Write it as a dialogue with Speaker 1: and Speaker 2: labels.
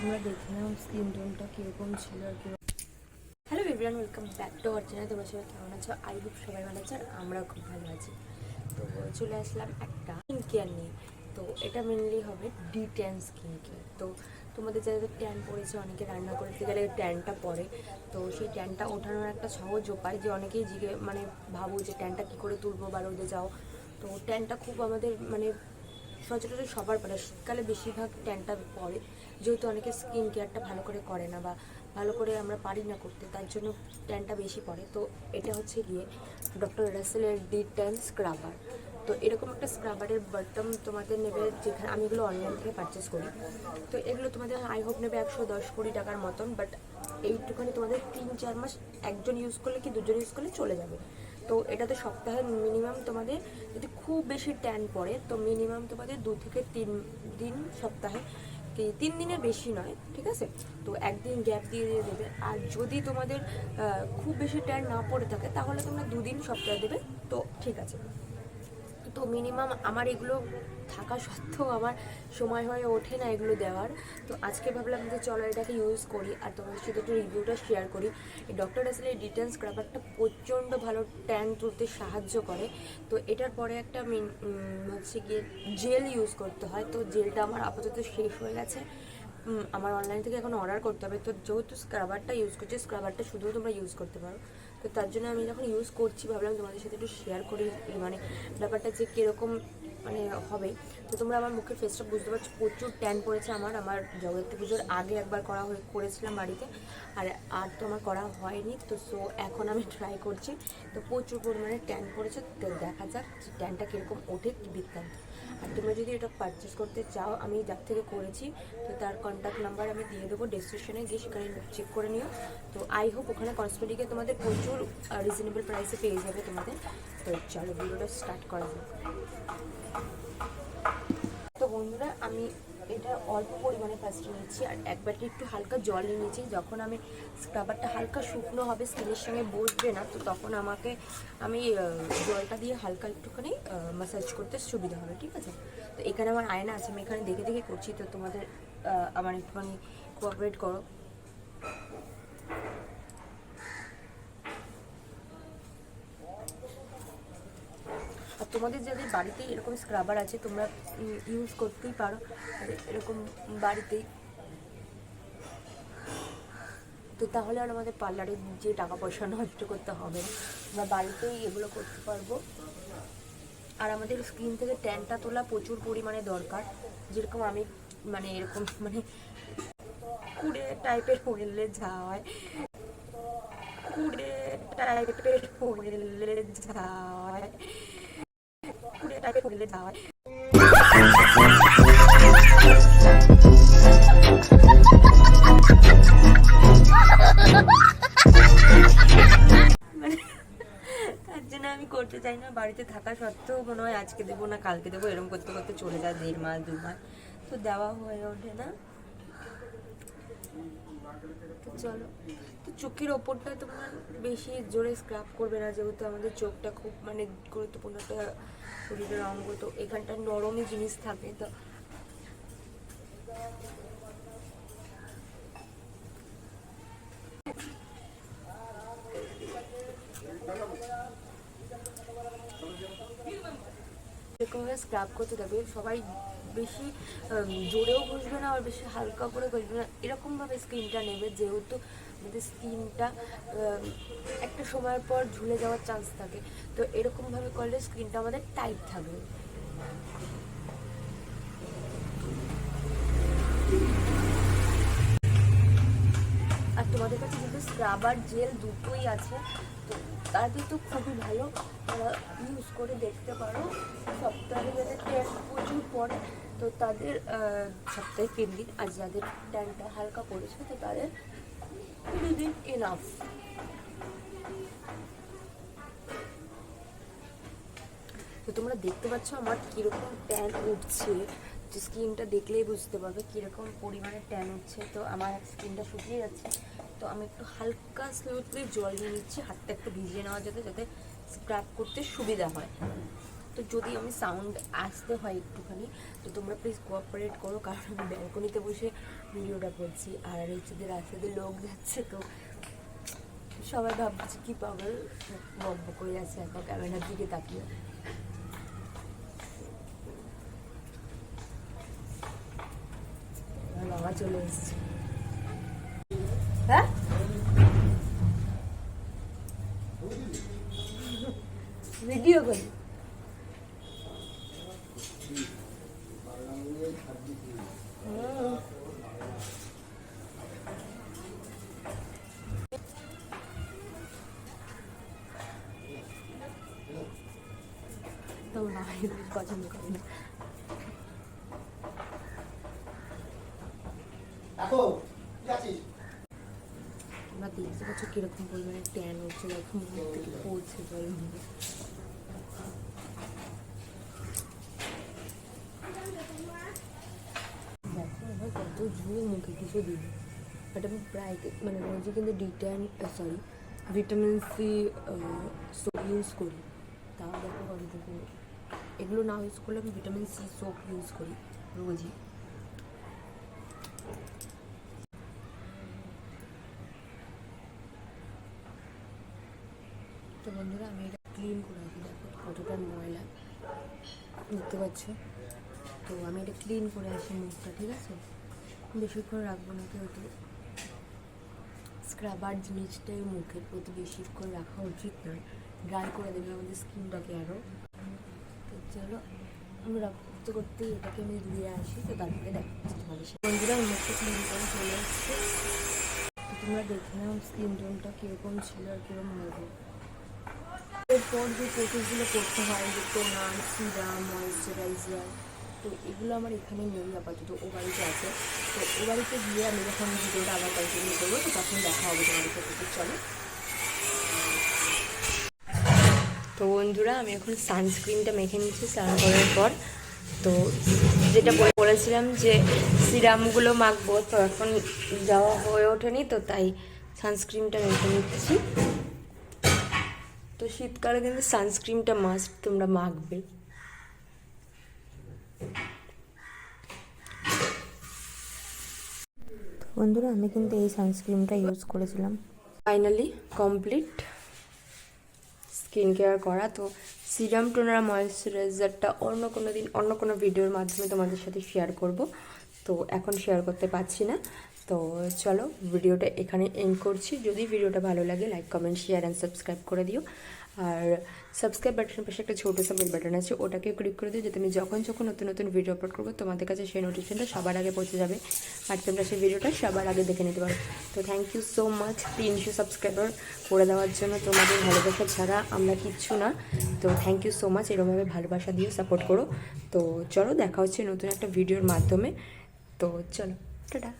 Speaker 1: তোমরা দেখে নাও স্কিন টোনটা কীরকম ছিল আর কি। Hello everyone, welcome back to our channel. তোমরা সবাই কেমন আছো? আই হোপ সবাই ভালো আছে আর আমরাও খুব ভালো আছি। তো চলে আসলাম একটা স্কিন কেয়ার নিয়ে। তো এটা মেনলি হবে D10 স্কিন কেয়ার। তো তোমাদের যাদের ট্যান পড়েছে, অনেকে রান্না করতে গেলে ট্যানটা পড়ে, তো সেই ট্যানটা ওঠানোর একটা সহজ উপায় যে অনেকেই মানে ভাবো যে ট্যানটা কী করে তুলবো বা রোদে যাও। তো ট্যানটা খুব আমাদের মানে সচরাচর সবার পরে, শীতকালে বেশিরভাগ ট্যানটা পড়ে, যেহেতু অনেকে স্কিন কেয়ারটা ভালো করে করে না বা ভালো করে আমরা পারি না করতে, তার জন্য ট্যানটা বেশি পড়ে। তো এটা হচ্ছে গিয়ে ডক্টর রাসেলের D10 স্ক্রাবার। তো এরকম একটা স্ক্রাবারের বটম তোমাদের নেবে, যেখানে আমি এগুলো অনলাইন থেকে পারচেস করি। তো এগুলো তোমাদের আই হোপ নেবে 110-20 টাকার মতন, বাট এইটুখানি তোমাদের 3-4 মাস একজন ইউজ করলে কি দুজন ইউজ করলে চলে যাবে। তো এটাতে সপ্তাহে মিনিমাম তোমাদের, যদি খুব বেশি ট্যান পড়ে তো মিনিমাম তোমাদের 2 থেকে 3 দিন, সপ্তাহে 3 দিনের বেশি নয়, ঠিক আছে। তো একদিন গ্যাপ দিয়ে দিয়ে দেবে। আর যদি তোমাদের খুব বেশি ট্যান না পড়ে থাকে তাহলে তোমরা 2 দিন সপ্তাহে দেবে, তো ঠিক আছে। তো মিনিমাম আমার এগুলো থাকা সত্ত্বেও আমার সময় হয়ে ওঠে না এগুলো দেওয়ার। তো আজকে ভাবলাম যে চলো এটাকে ইউজ করি আর তোমাদের সাথে একটু রিভিউটা শেয়ার করি। এই ডক্টর রাসেলের D10 স্ক্রাবারটা প্রচণ্ড ভালো ট্যান তুলতে সাহায্য করে। তো এটার পরে একটা হচ্ছে গিয়ে জেল ইউজ করতে হয়। তো জেলটা আমার আপাতত শেষ হয়ে গেছে, আমার অনলাইন থেকে এখন অর্ডার করতে হবে। তো যেহেতু স্ক্রাবারটা ইউজ করছি, স্ক্রাবারটা শুধুও তোমরা ইউজ করতে পারো। তো তার জন্য আমি যখন ইউজ করছি ভাবলাম তোমাদের সাথে একটু শেয়ার করি মানে ব্যাপারটা যে কীরকম মানে হবে। তো তোমরা আমার মুখের ফেসটা বুঝতে পারছো, প্রচুর ট্যান পড়েছে আমার জগদ্ধাত্রী পুজোর আগে একবার করেছিলাম বাড়িতে, আর তো আমার করা হয়নি। তো সো এখন আমি ট্রাই করছি। তো প্রচুর পরিমাণে ট্যান পড়েছে, তো দেখা যাক যে ট্যানটা কীরকম ওঠে, কী বৃত্তান্ত। আর তোমরা যদি এটা পারচেস করতে চাও, আমি যার থেকে করেছি তো তার কন্ট্যাক্ট নাম্বার আমি দিয়ে দেবো ডেসক্রিপশনে, গিয়ে সেখানে চেক করে নিও। তো আই হোপ ওখানে কসমেটিকে তোমাদের প্রচুর রিজনেবল প্রাইসে পেয়ে যাবে তোমাদের। তো চলো ভিডিওটা স্টার্ট করা যাক। তো বন্ধুরা, আমি এটা অল্প পরিমাণে ফার্স্টে নিচ্ছি আর একবারটি একটু হালকা জল নিয়ে নিচ্ছি। যখন আমি স্ক্রাবারটা হালকা শুকনো হবে, স্কিনের সঙ্গে বসবে না, তো তখন আমি জলটা দিয়ে হালকা একটুখানি ম্যাসাজ করতে সুবিধা হবে, ঠিক আছে। তো এখানে আমার আয়না আছে, আমি এখানে দেখে দেখে করছি। তো তোমাদের আমার একটুখানি কোঅপারেট করো। আর তোমাদের যাদের বাড়িতে এরকম স্ক্রাবার আছে তোমরা ইউজ করতেই পারো এরকম বাড়িতেই। তো তাহলে আর আমাদের পার্লারে যে টাকা পয়সা নষ্ট করতে হবে না, আমরা বাড়িতেই এগুলো করতে পারবো। আর আমাদের স্কিন থেকে ট্যানটা তোলা প্রচুর পরিমাণে দরকার। যেরকম আমি মানে এরকম মানে কুড়ে টাইপের হলে যা হয়, কুড়ে টাইপের হলে যা হয়, কুড়ে টাইপের হলে যা হয়। তার জন্য আমি করতে চাই না, বাড়িতে থাকা সত্ত্বেও মনে হয় আজকে দেবো না কালকে দেবো, এরকম করতে করতে চলে যায় 1.5 মাস 2 মাস, তো দেওয়া হয়ে ওঠে না। তো চলো, তো চোখের ওপরটা তোমার বেশি জোরে স্ক্রাব করবে না, যেহেতু আমাদের চোখটা খুব মানে গুরুত্বপূর্ণ একটা শরীরের অঙ্গ। তো এখানটা নরমই জিনিস থাকে। তো এরকমভাবে স্ক্রাব করতে থাকবে, সবাই বেশি জোরেও ঘষবে না আর বেশি হালকা করে ঘষবে না, এরকমভাবে স্কিনটা নেবে। যেহেতু আমাদের স্কিনটা একটা সময়ের পর ঝুলে যাওয়ার চান্স থাকে, তো এরকমভাবে করলে স্কিনটা আমাদের টাইট থাকবে। আর তোমাদের কাছে যেহেতু স্ক্রাব আর জেল দুটোই আছে, তো তারা কিন্তু খুবই ভালো, ইউজ করে দেখতে পারো। সপ্তাহে যাদের ট্যান প্রচুর পড়ে তো তাদের সপ্তাহে 3 দিন, আর যাদের ট্যানটা হালকা পড়েছে তো তাদের 2 দিন এনাফ। তো তোমরা দেখতে পাচ্ছ আমার কীরকম ট্যান উঠছে, যে স্কিনটা দেখলেই বুঝতে পারবে কীরকম পরিমাণে ট্যান উঠছে। তো আমার স্কিনটা শুকিয়ে যাচ্ছে, তো আমি একটু হালকা স্মুথলি জল নিয়ে নিচ্ছি, হাতটা একটু ভিজিয়ে নেওয়া যাতে স্ক্রাব করতে সুবিধা হয়। তো তো যদি আমি সাউন্ড আসতে হয় একটুখানি তো তোমরা প্লিজ কোঅপারেট করো, কারণ আমি ব্যালকনিতে বসে ভিডিওটা করছি আর হচ্ছে যে রাস্তাতে লোক যাচ্ছে, তো সবাই ভাবছে কি পাগল বক করে যাচ্ছে এখন ক্যামেরার দিকে তাকিয়ে। বাবা চলে এসছে। হ্যাঁ ভিডিও করি। তোমরা পছন্দ করে না। তোমরা দেখতে পাচ্ছ কিরকম পরিমাণে ট্যান হচ্ছে, যখন মুখ থেকে পড়ছে জল মুখে। দেখো আমার কত জোর মুখে কিছু দিল, বাট আমি প্রায় মানে রোজই কিন্তু ভিটামিন সি সোপ ইউজ করি। তাও দেখো কতটুকু, এগুলো না ইউজ করলে আমি ভিটামিন সি সোপ ইউজ করি রোজই। তো বন্ধুরা আমি এটা ক্লিন করে রাখি, দেখো কতটা ময়লা দেখতে পাচ্ছ। তো আমি এটা ক্লিন করে আসি মুখটা, ঠিক আছে, বেশিক্ষণ রাখবো না, কিন্তু স্ক্রাবার জিনিসটাই মুখের প্রতি বেশিক্ষণ রাখা উচিত নয়, ড্রাই করে দেবে আমাদের স্কিনটাকে আরও। তো চলো আমি করতে করতেই এটাকে আমি ধুয়ে আসি, তো তারপরে দেখাচ্ছি তোমাদের সাথে। বন্ধুরা মুখটা ক্লিন করে চলে আসছে, তো তোমরা দেখে নাও স্কিন টোনটা কীরকম ছিল আর কীরকম হবে। এরপর যে প্রসেসগুলো করতে হয়, যে টোনার, সিরাম, ময়েশ্চারাইজার, তো এগুলো আমার এখানে নেই আপাতত, ও বাড়িতে আছে। তো ও বাড়িতে গিয়ে আমি যখন ভিডিওটা আবার কন্টিনিউ করবো, তো তখন দেখা হবে তোমাদের সাথে। চলো। তো বন্ধুরা আমি এখন সানস্ক্রিনটা মেখে নিচ্ছি স্নান করার পর। তো যেটা বলেছিলাম যে সিরামগুলো মাখবো, তো এখন যাওয়া হয়ে ওঠেনি, তো তাই সানস্ক্রিনটা মেখে নিচ্ছি। তো শীতকালে কিন্তু সানস্ক্রিনটা মাস্ট তোমরা মাখবে। বন্ধুরা আমি কিন্তু এই সানস্ক্রিনটা ইউজ করেছিলাম। ফাইনালি কমপ্লিট স্কিন কেয়ার করা। তো সিরাম, টোনার, ময়েশ্চারাইজারটা অন্য কোনো দিন অন্য কোনো ভিডিওর মাধ্যমে তোমাদের সাথে শেয়ার করব, তো এখন শেয়ার করতে পারছি না। তো চলো ভিডিওটা এখানে এন্ড করছি। যদি ভিডিওটা ভালো লাগে like, comment, share and subscribe করে দিও। আর সাবস্ক্রাইব বাটনের পাশে একটা ছোটো সা বেল বাটন আছে, ওটাকেও ক্লিক করে দিও, যাতে আমি যখন নতুন নতুন ভিডিও আপলোড করবো তোমাদের কাছে সেই নোটিফিকেশনটা সবার আগে পৌঁছে যাবে আর তোমরা সেই ভিডিওটা সবার আগে দেখে নিতে পারো। তো thank you so much 300 subscriber করে দেওয়ার জন্য। তোমাদের ভালোবাসা ছাড়া আমরা কিচ্ছু না। তো থ্যাংক ইউ সো মাচ, এরকমভাবে ভালোবাসা দিও, সাপোর্ট করো। তো চলো দেখা হচ্ছে নতুন একটা ভিডিওর মাধ্যমে। তো চলো টাটা।